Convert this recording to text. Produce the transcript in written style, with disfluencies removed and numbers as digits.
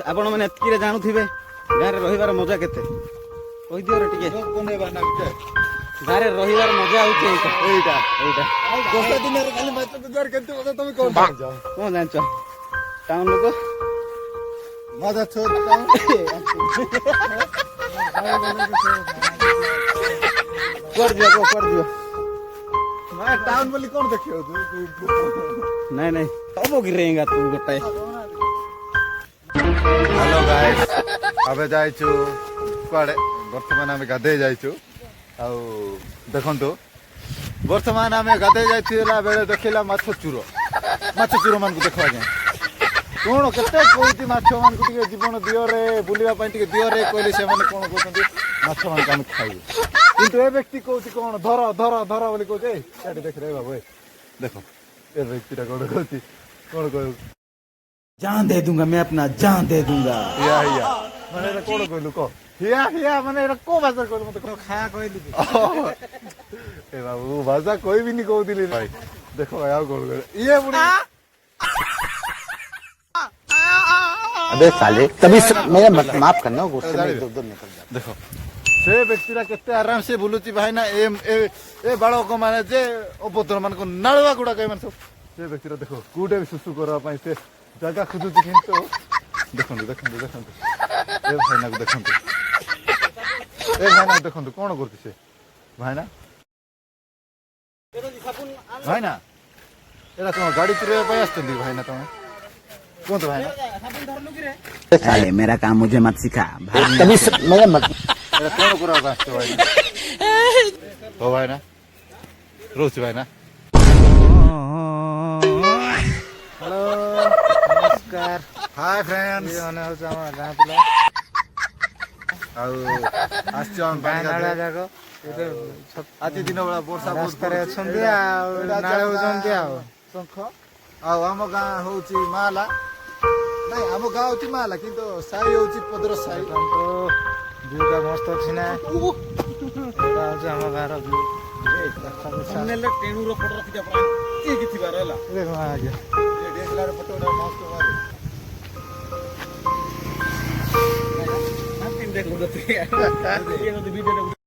आपण मैंने एतकी जानूथिबे गाँव रहिबार मजा केते कहि दियो रे टिके गाँव रहिबार मजा होचे एइटा गोसा दिन रे खाली मात्र गुजार केते मजा तुम कोन जाओ कोन जानछ टाउन लोक मजा छोड़ टाउन कर दियो मैं टाउन बोली कोन देखियो तू नहीं नहीं अब गिरेगा तू गोटाए हेलो गाइस अबे जाइछु कुआडे वर्तमान आमे गाधे जाइछु आ देखंतु वर्तमान आमे गाधे जाइथिला बेले देखिला माछ चूरो मान को देखवा जाय कोन केते कोइति माछ मान को टिके जीवन दियो रे बुलिवा पई टिके दियो रे कहले से माने कोन कहतंती माछ मान काम खाइबे किंतु ए व्यक्ति कहउति कोन धर बोली कहते एटी देख रे बाबू देखो ए व्यक्तिटा कोन कहउति कोन कहउ जान दे दूंगा मैं अपना जान दे दूंगा हिया माने रे कोन कहलु को हिया माने रे को भाषा कहलु मते को खाया कहलु ए बाबू भाषा कोई भी नहीं कहउतिली भाई देखो भाई आओ कोन ये बुढ़ी अबे साले तभी मेरा माफ करना गुस्से में इधर उधर निकल जा देखो से व्यक्तिरा केते आराम से बुलुची भाई ना ए बालक माने जे अभद्र मान को नाळवा गुडा कई मान सब से व्यक्तिरा देखो गुडे भी सुसु करवा पई से जगह खुजुची किंतु देखंतु ए भाईना को देखंतु कोन करती से भाईना एरा तो गाड़ी चुरे पई आस्तंदी भाईना तुम कौन तो भाईना साले मेरा काम मुझे मत सिखा तभी मेरा मत एरा कोन करा आस्तो भाईना ओ भाईना रोच भाईना हेलो नमस्कार हाय फ्रेंड्स ये होने हो जामा गाँ पिला आउ आस्चन गाँ नाला जाको आज दिन बेला वर्षा बहुत करे छंदी आ नाळे होजंती आ शंख आउ आम गाँ होची माला नहीं आम गाँ होची माला किंतु साई होची पदर साई तो व्यूटा मस्त अछि ना एटा होचे हम गाँ रो व्यू हमने ले टेणु रो फोटो रखि जा परा ए किथि बार हला देखो आ गया ये डीएसएलआर फोटो मस्त मारे हम तीन देख लो ये वीडियो